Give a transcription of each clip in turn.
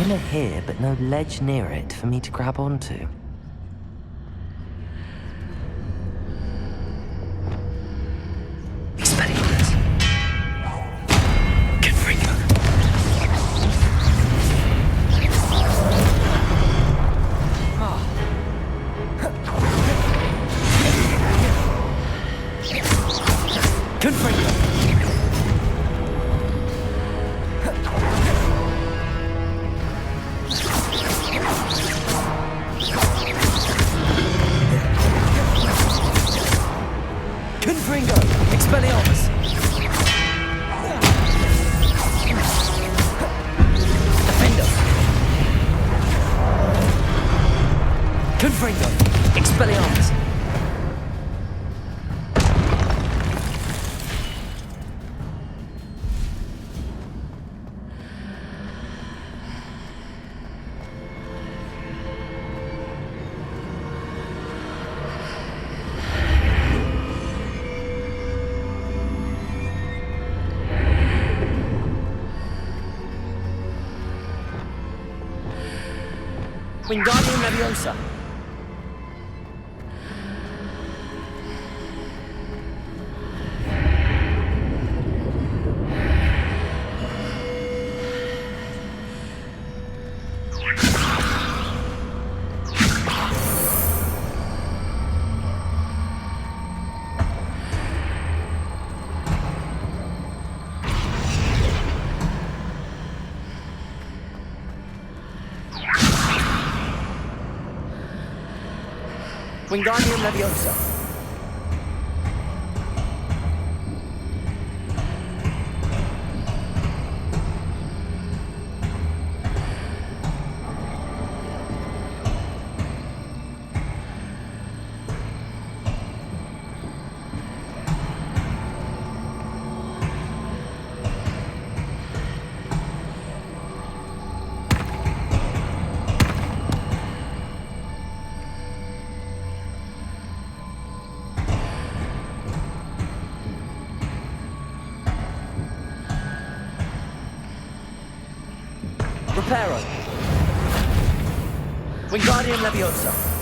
armor here, but no ledge near it for me to grab onto. Wingardium Leviosa. Wingardium Leviosa. Reparo. Wingardium Leviosa.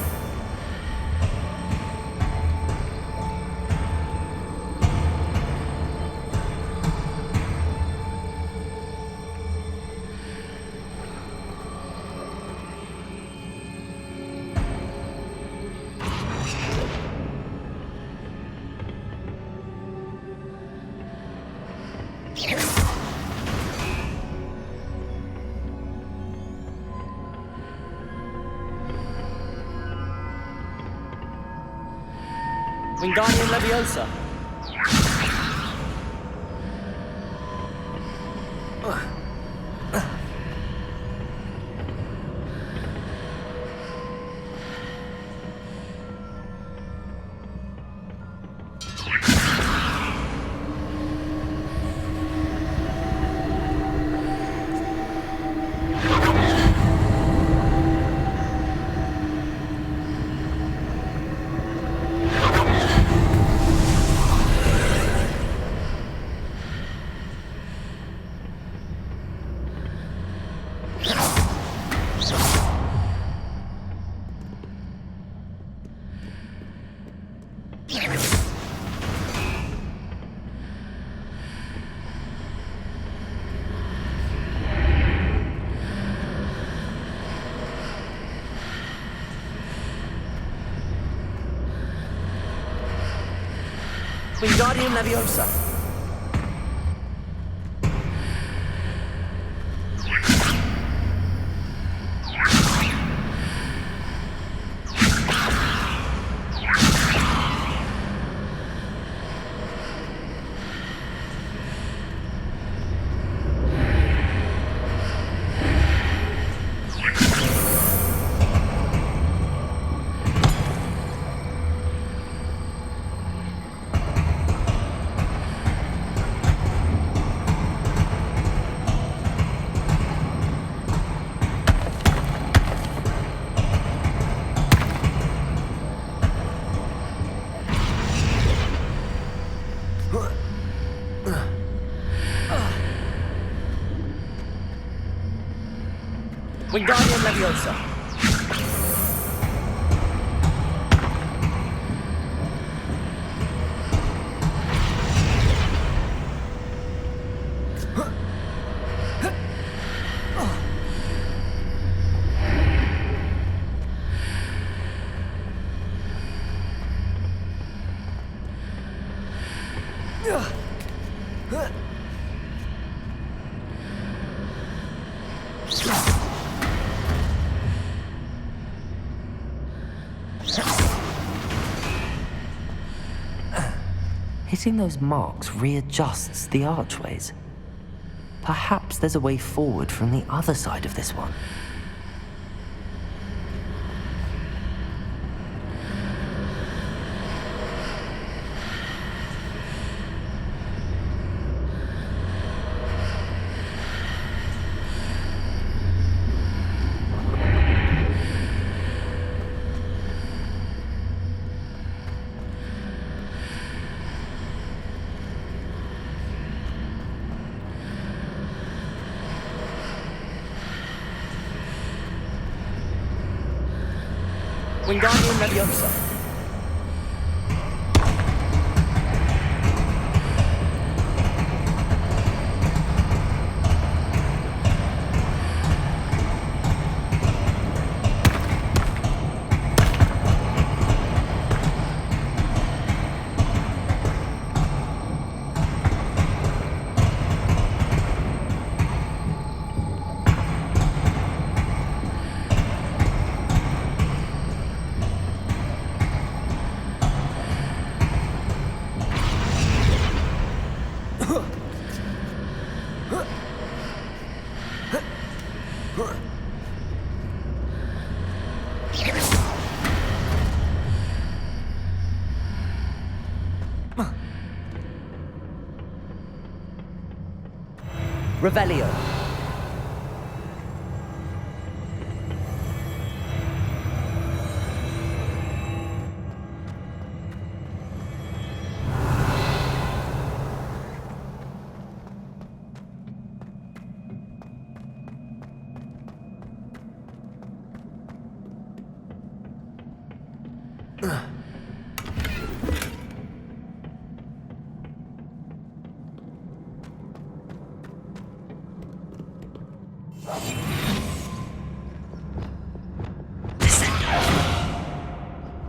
Wingardium Leviosa. Wingardium Leviosa. Wingardium Leviosa. Hitting those marks readjusts the archways. Perhaps there's a way forward from the other side of this one. Wingardium Leviosa. Revelio.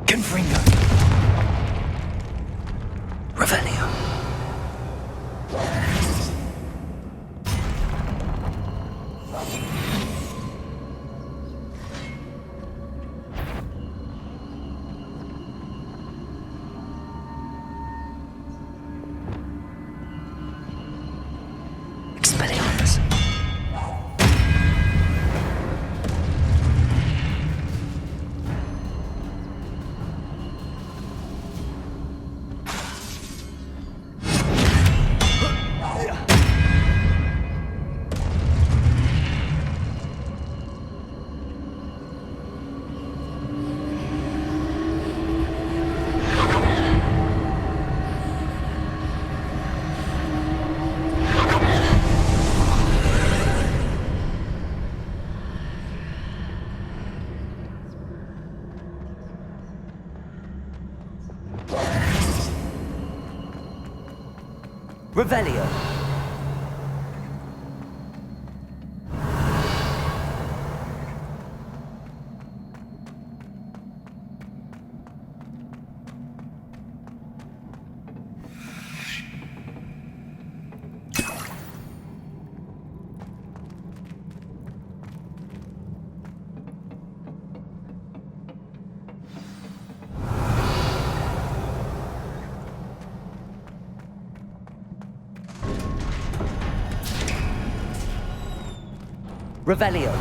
Confringo. Revelio. Expelliarmus. Revelio. Revelio.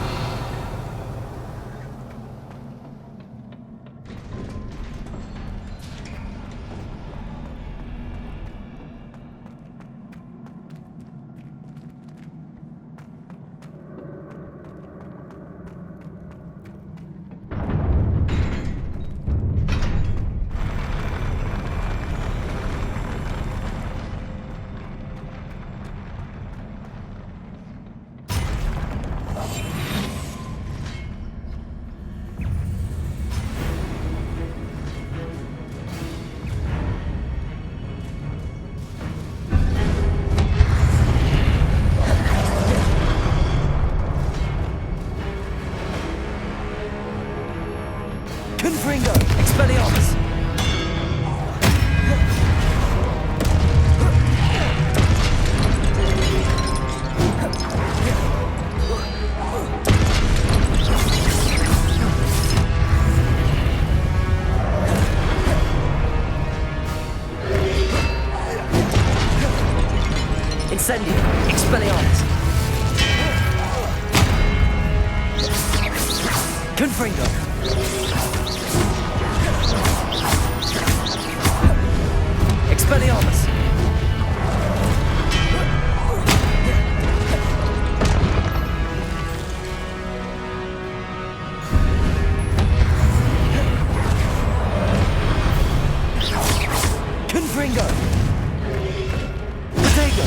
Incendio. Expelliarmus. Confringo. Expelliarmus. Confringo. Protego.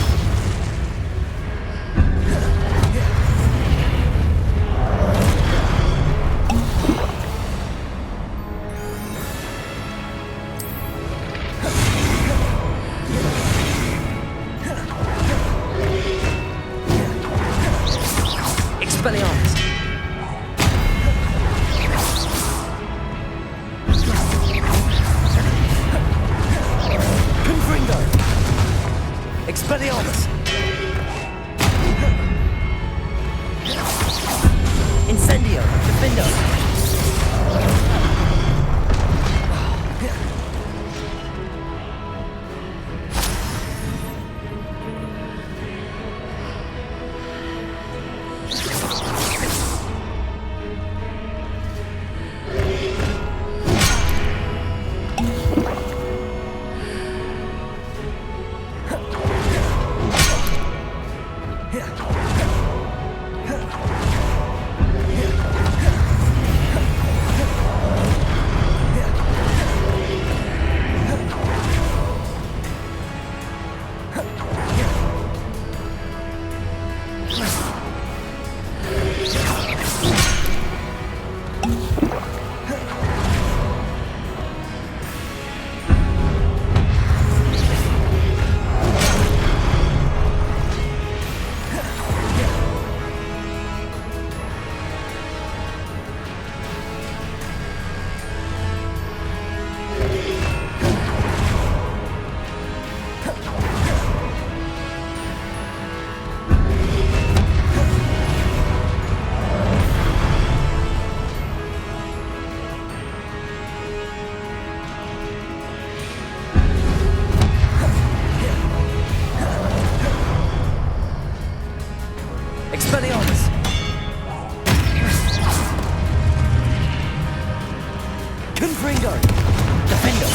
Expelliarmus. Confringo. Expelliarmus. Incendio. Defendo. Expelliarmus. Confringo. Defendo.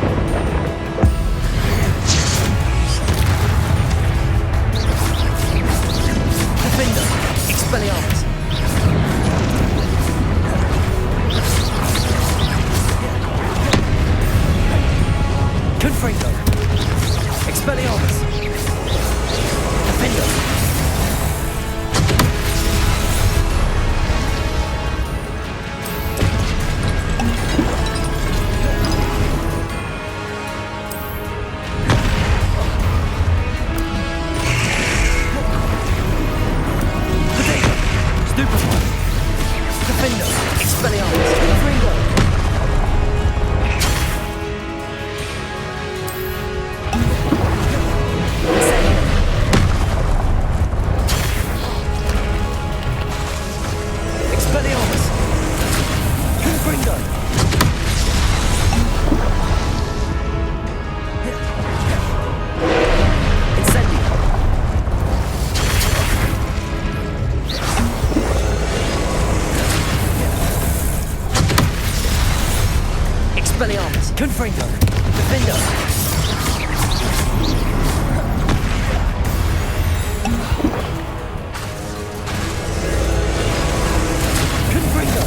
Confringo. Defendo. Expelliarmus. Confringo. Expelliarmus. Defendo. Protego. Stupefy. Defendo. Expelliarmus. Confringo. Expelliarmus. Confringo. Incendio. Expelliarmus. Confringo. Defendo. Confringo.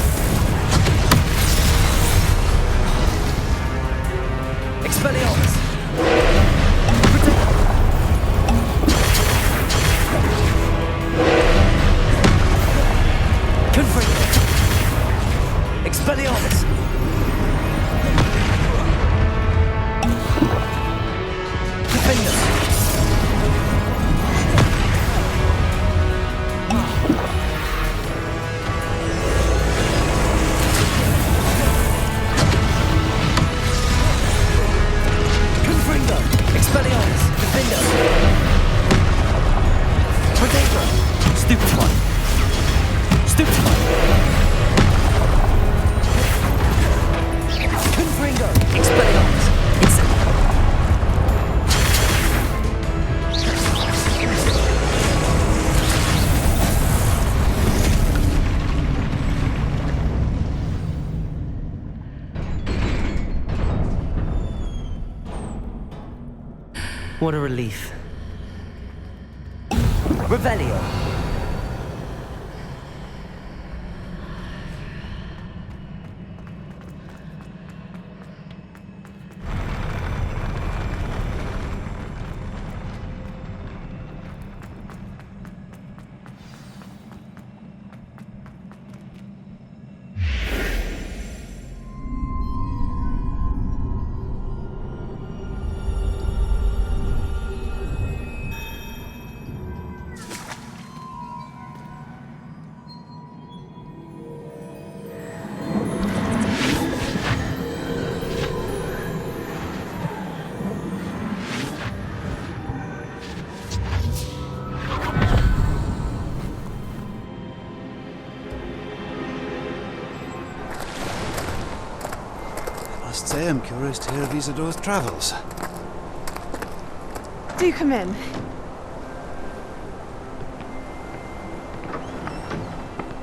Expelliarmus. Protego. Confringo. Expelliarmus. Defendo. What a relief. Revelio. I must say I'm curious to hear of Isidore's travels. Do come in.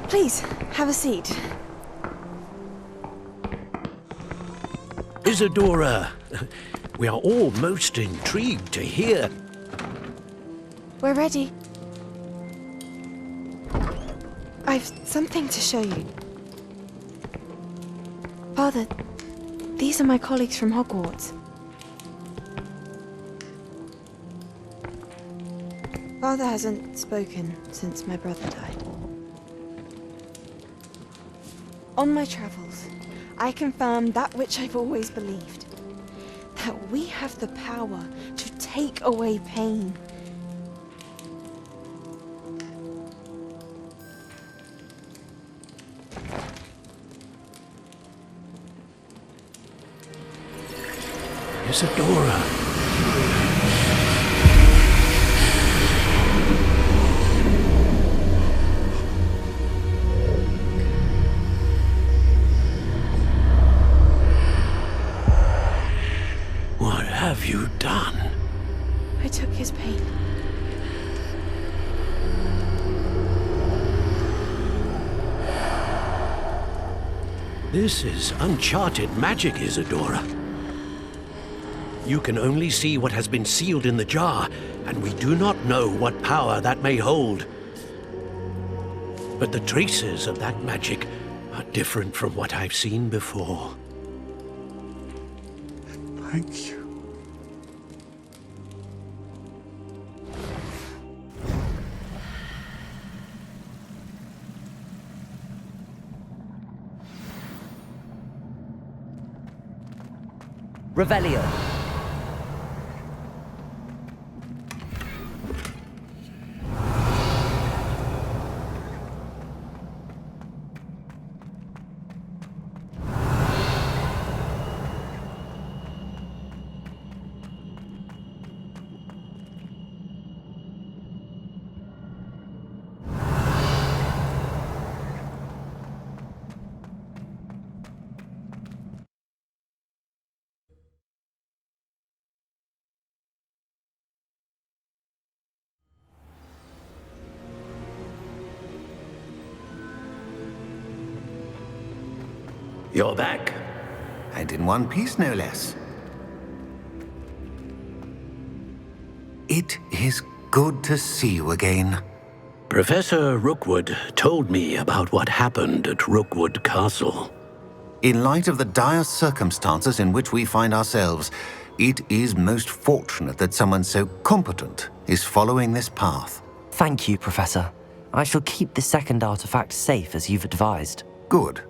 Please, have a seat. Isidora, we are all most intrigued to hear. We're ready. I've something to show you. Father, these are my colleagues from Hogwarts. Father hasn't spoken since my brother died. On my travels, I confirmed that which I've always believed. That we have the power to take away pain. Isidora. What have you done? I took his pain. This is uncharted magic, Isidora. You can only see what has been sealed in the jar, and we do not know what power that may hold. But the traces of that magic are different from what I've seen before. Thank you. Revelio. You're back. And in one piece, no less. It is good to see you again. Professor Rookwood told me about what happened at Rookwood Castle. In light of the dire circumstances in which we find ourselves, it is most fortunate that someone so competent is following this path. Thank you, Professor. I shall keep the second artifact safe as you've advised. Good.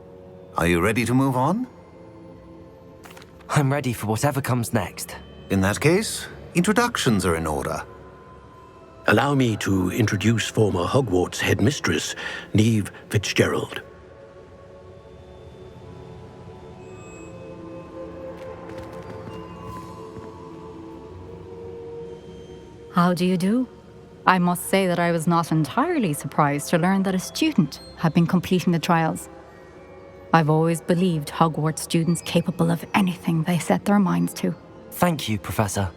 Are you ready to move on? I'm ready for whatever comes next. In that case, introductions are in order. Allow me to introduce former Hogwarts headmistress, Neve Fitzgerald. How do you do? I must say that I was not entirely surprised to learn that a student had been completing the trials. I've always believed Hogwarts students capable of anything they set their minds to. Thank you, Professor.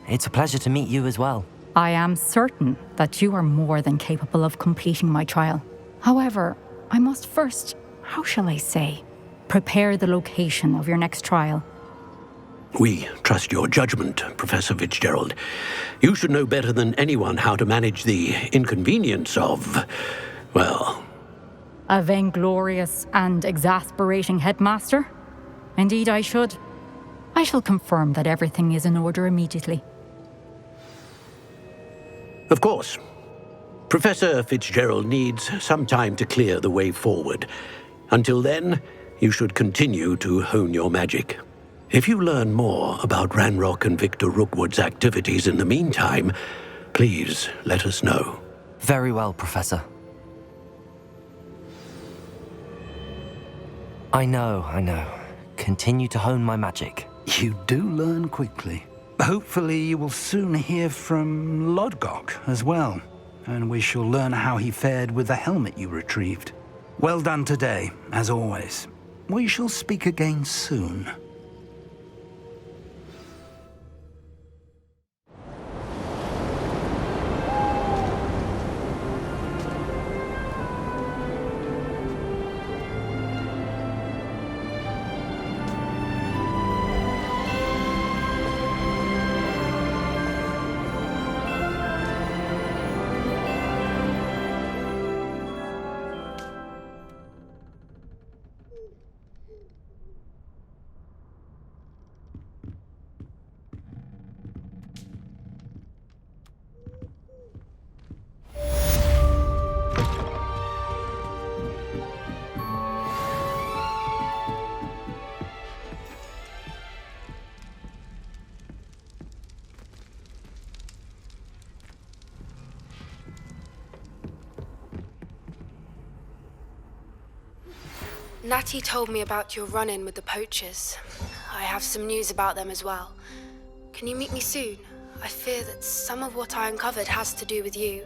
It's a pleasure to meet you as well. I am certain that you are more than capable of completing my trial. However, I must first, how shall I say, prepare the location of your next trial. We trust your judgment, Professor Fitzgerald. You should know better than anyone how to manage the inconvenience of, well... A vainglorious and exasperating headmaster? Indeed I should. I shall confirm that everything is in order immediately. Of course. Professor Fitzgerald needs some time to clear the way forward. Until then, you should continue to hone your magic. If you learn more about Ranrock and Victor Rookwood's activities in the meantime, please let us know. Very well, Professor. I know. Continue to hone my magic. You do learn quickly. Hopefully you will soon hear from Lodgok as well, and we shall learn how he fared with the helmet you retrieved. Well done today, as always. We shall speak again soon. Natty told me about your run-in with the poachers. I have some news about them as well. Can you meet me soon? I fear that some of what I uncovered has to do with you.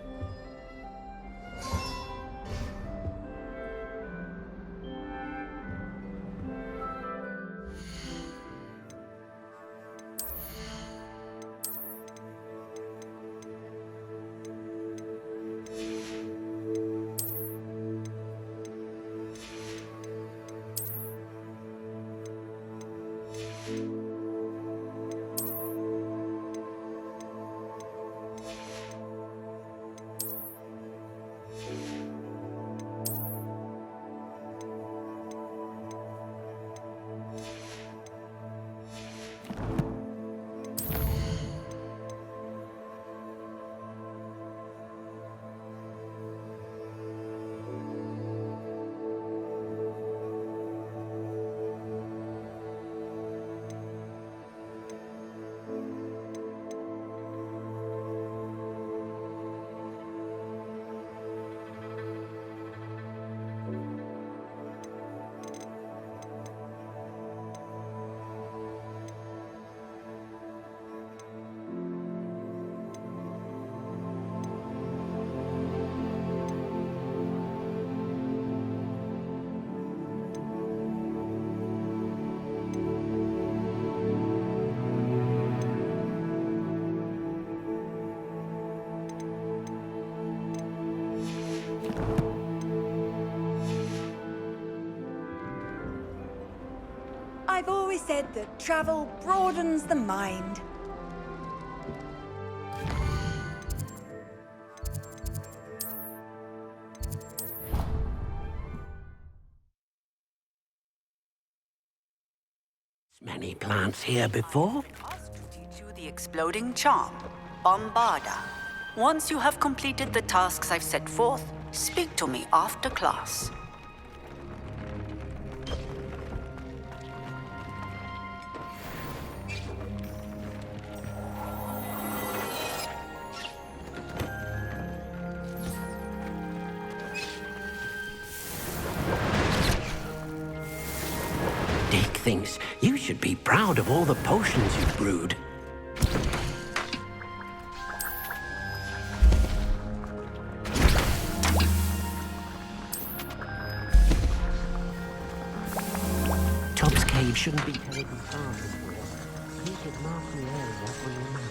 I've always said that travel broadens the mind. Many plants here before? Asked to teach you the exploding charm, Bombarda. Once you have completed the tasks I've set forth, speak to me after class. Dick thinks you should be proud of all the potions you've brewed. Top's cave shouldn't be terribly far from here. You could mark the area on your map.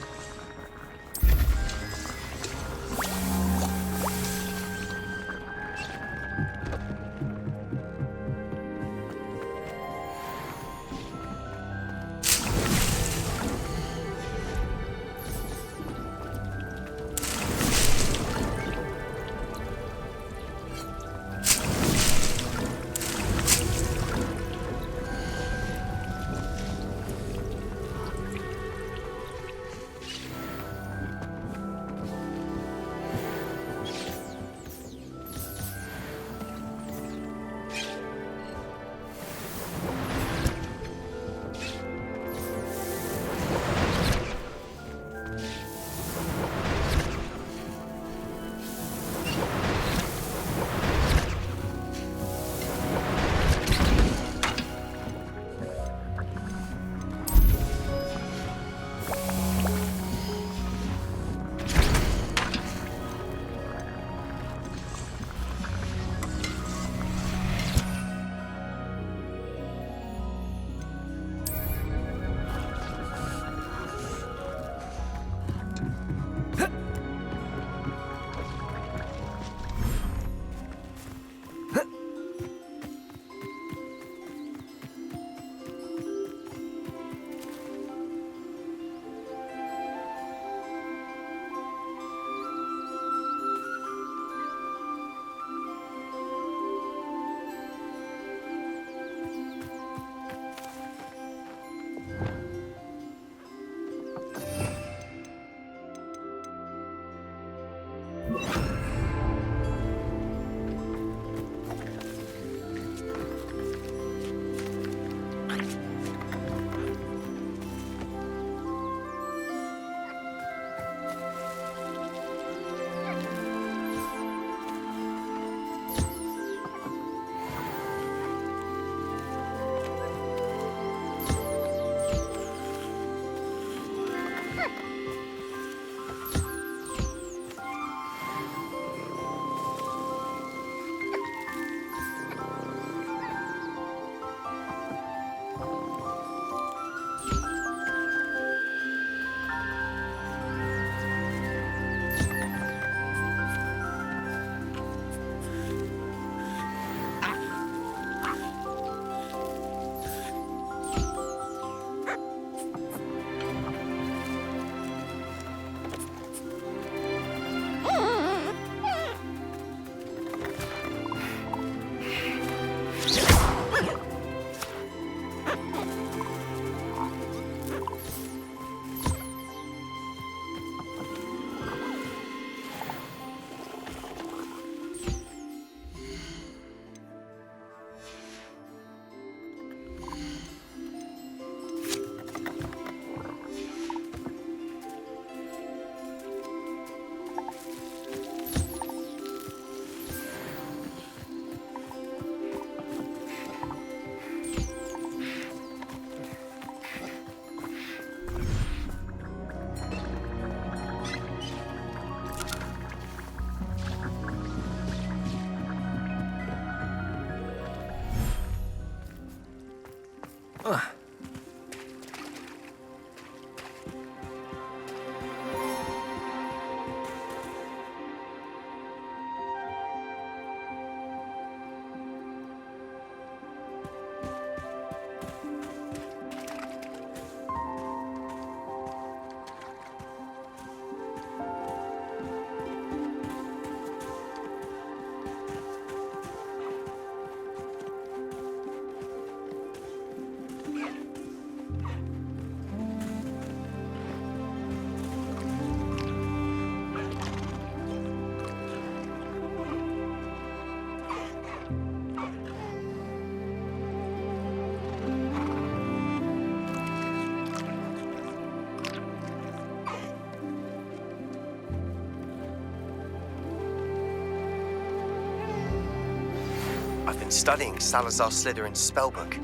I've been studying Salazar Slytherin's spellbook.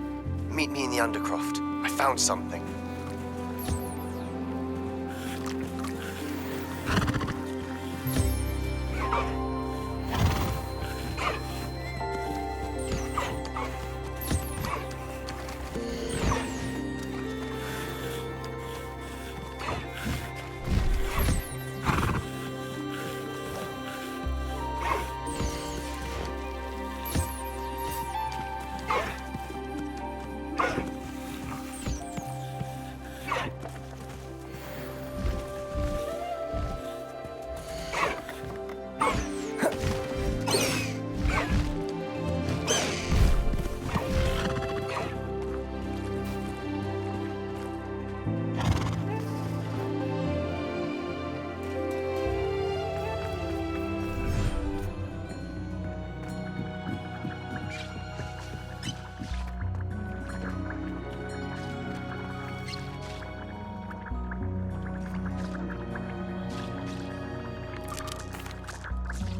Meet me in the Undercroft. I found something.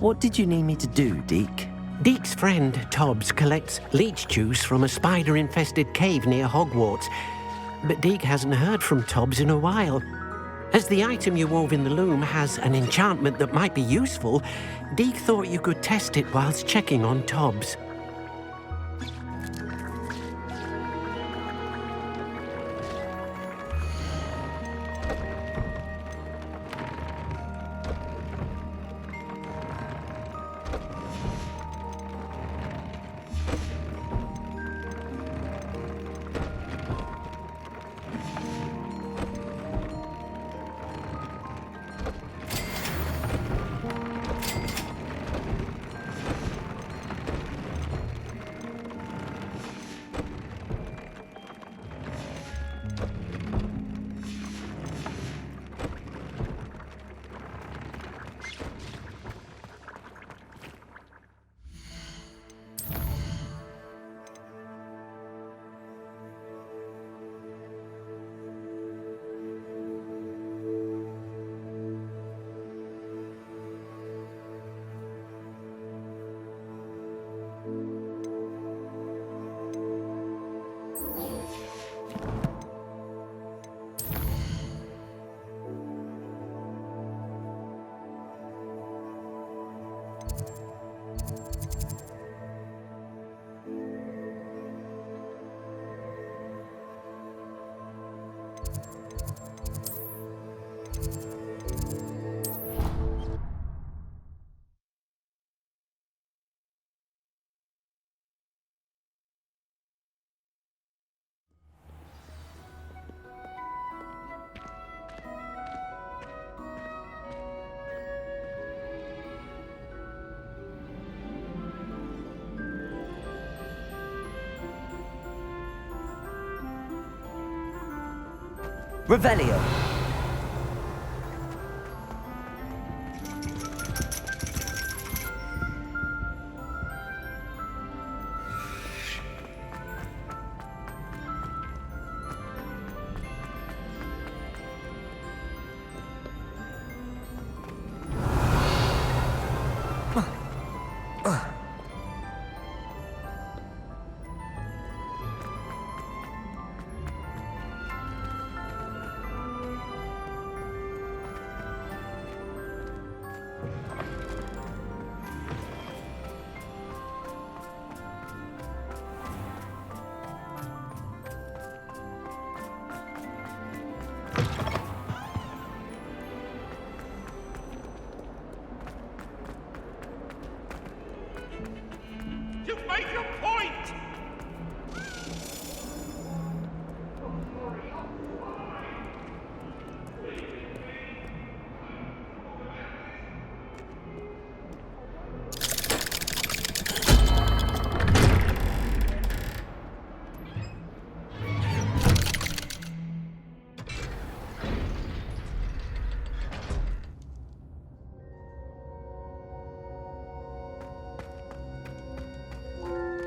What did you need me to do, Deke? Deke's friend, Tobbs, collects leech juice from a spider-infested cave near Hogwarts. But Deke hasn't heard from Tobbs in a while. As the item you wove in the loom has an enchantment that might be useful, Deke thought you could test it whilst checking on Tobbs. Revelio.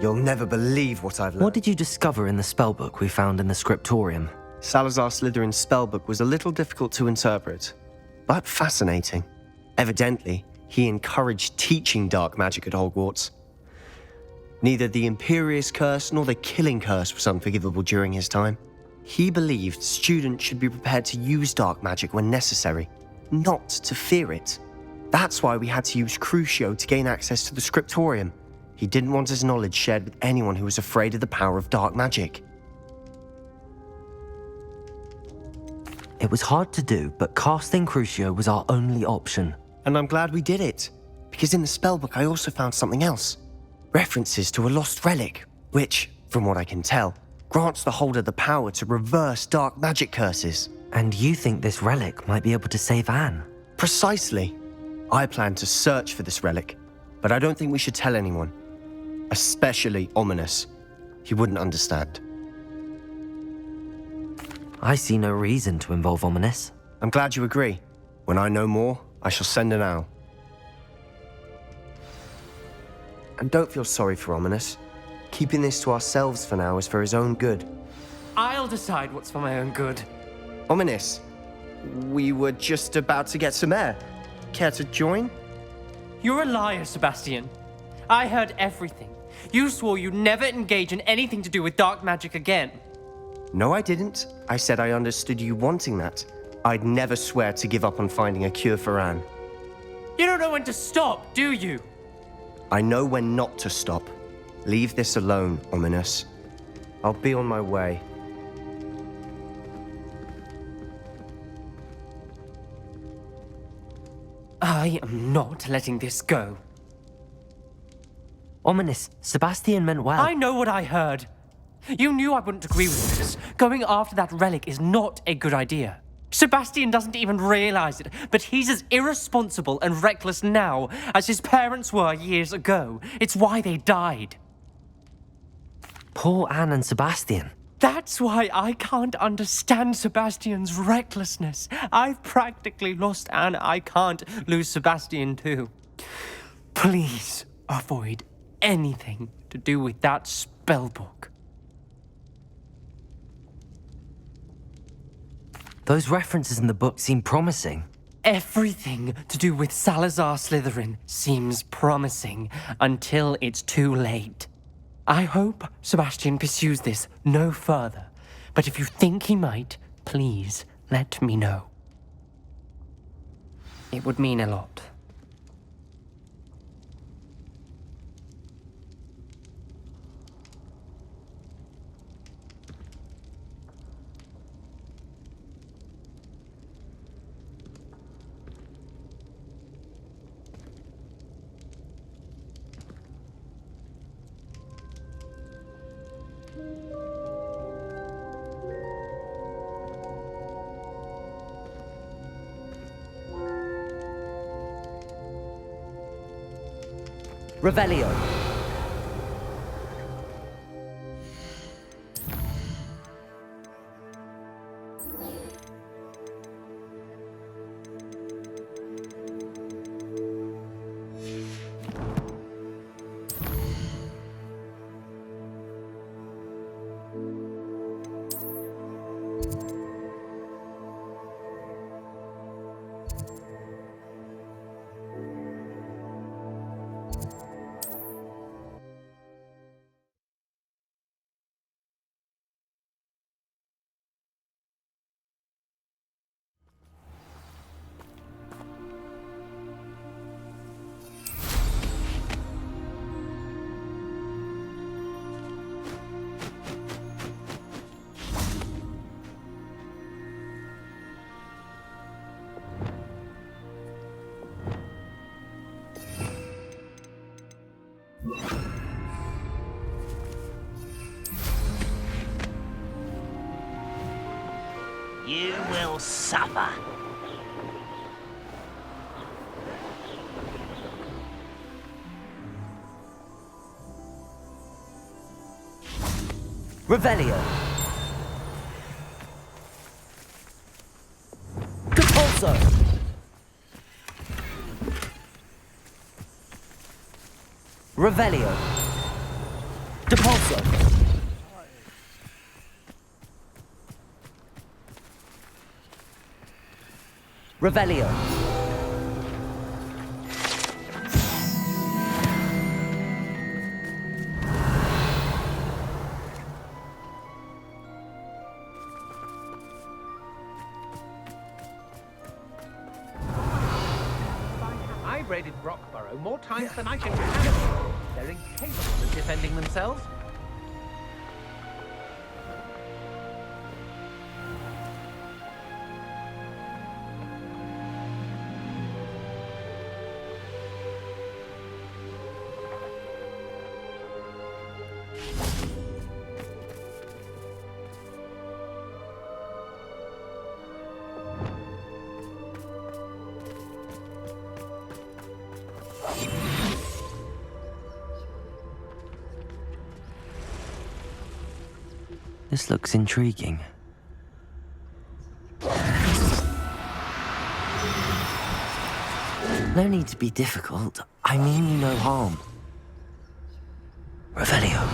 You'll never believe what I've learned. What did you discover in the spellbook we found in the scriptorium? Salazar Slytherin's spellbook was a little difficult to interpret, but fascinating. Evidently, he encouraged teaching dark magic at Hogwarts. Neither the Imperious Curse nor the Killing Curse was unforgivable during his time. He believed students should be prepared to use dark magic when necessary, not to fear it. That's why we had to use Crucio to gain access to the scriptorium. He didn't want his knowledge shared with anyone who was afraid of the power of dark magic. It was hard to do, but casting Crucio was our only option. And I'm glad we did it, because in the spellbook I also found something else. References to a lost relic, which, from what I can tell, grants the holder the power to reverse dark magic curses. And you think this relic might be able to save Anne? Precisely. I plan to search for this relic, but I don't think we should tell anyone. Especially Ominous. He wouldn't understand. I see no reason to involve Ominous. I'm glad you agree. When I know more, I shall send an owl. And don't feel sorry for Ominous. Keeping this to ourselves for now is for his own good. I'll decide what's for my own good. Ominous, we were just about to get some air. Care to join? You're a liar, Sebastian. I heard everything. You swore you'd never engage in anything to do with dark magic again. No, I didn't. I said I understood you wanting that. I'd never swear to give up on finding a cure for Anne. You don't know when to stop, do you? I know when not to stop. Leave this alone, Ominous. I'll be on my way. I am not letting this go. Ominous, Sebastian meant well. I know what I heard. You knew I wouldn't agree with this. Going after that relic is not a good idea. Sebastian doesn't even realize it, but he's as irresponsible and reckless now as his parents were years ago. It's why they died. Poor Anne and Sebastian. That's why I can't understand Sebastian's recklessness. I've practically lost Anne. I can't lose Sebastian too. Please avoid anything to do with that spellbook. Those references in the book seem promising. Everything to do with Salazar Slytherin seems promising until it's too late. I hope Sebastian pursues this no further, but if you think he might, please let me know. It would mean a lot. Revelio. You will suffer. Revelio. Compulso. Revelio. Depulso. Revelio. I've raided Brockborough more times than I can count. They're incapable of defending themselves. This looks intriguing. No need to be difficult. I mean you no harm. Revelio.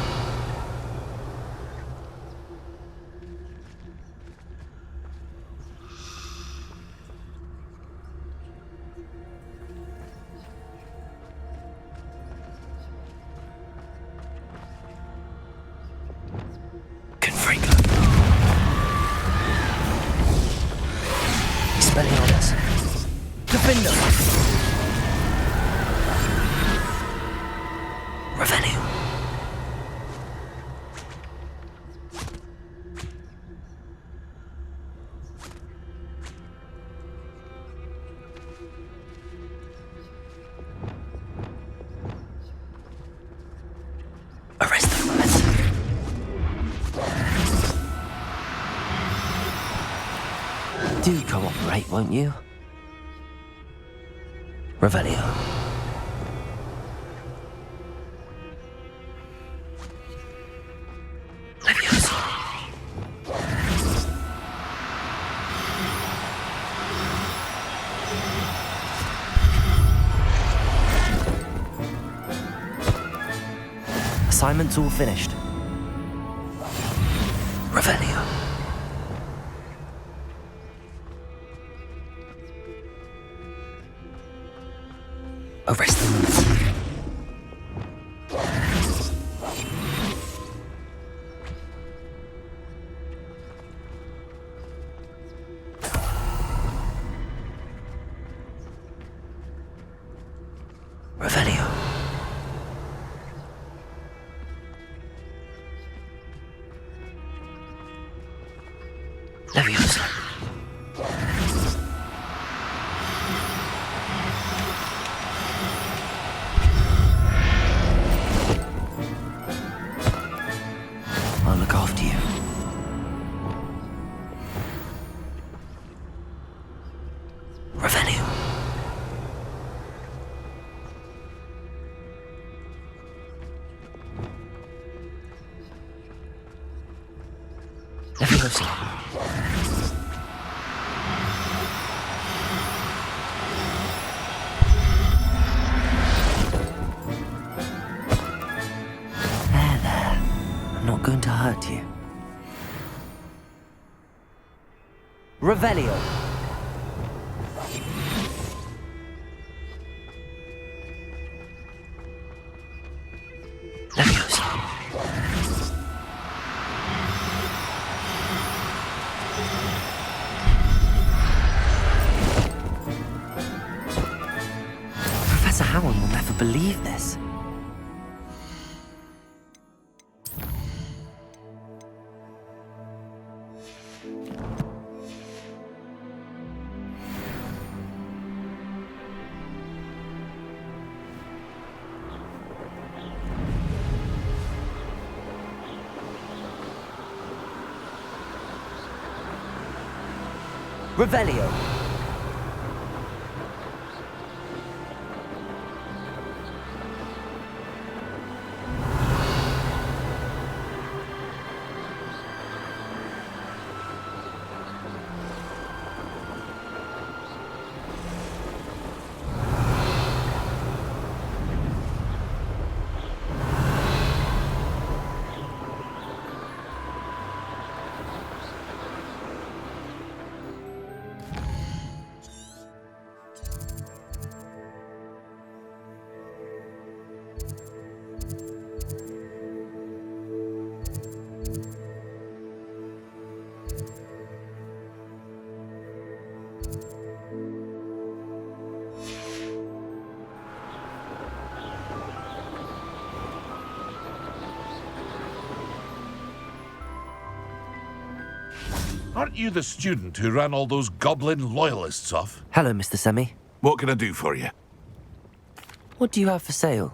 Do cooperate, won't you? Revelio. Leviosa. Assignment's all finished. Revelio. Arrest them. Revelio. Leviosa. I'll look after you. Revelio. Leviosa. There. I'm not going to hurt you. Revelio. Leviosa. Professor Howard will never believe this. Revelio. Aren't you the student who ran all those goblin loyalists off? Hello, Mr. Semi. What can I do for you? What do you have for sale?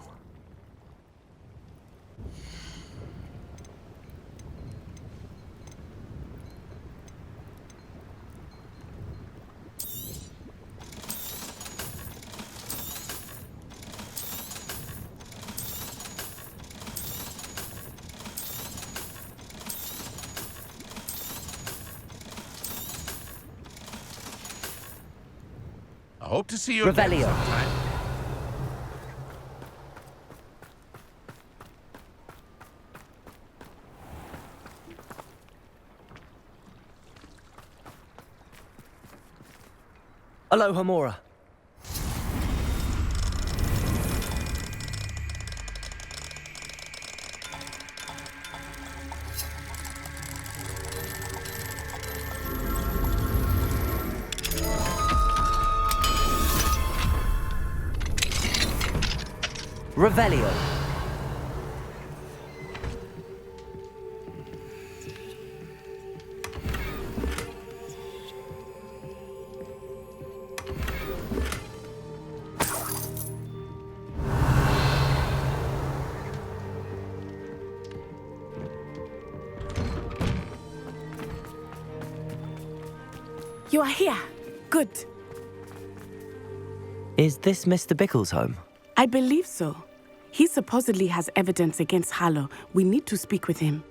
I hope to see you Revelio. again sometime. Aloha Mora. Revelio. You are here. Good. Is this Mr. Bickle's home? I believe so. He supposedly has evidence against Harlow. We need to speak with him.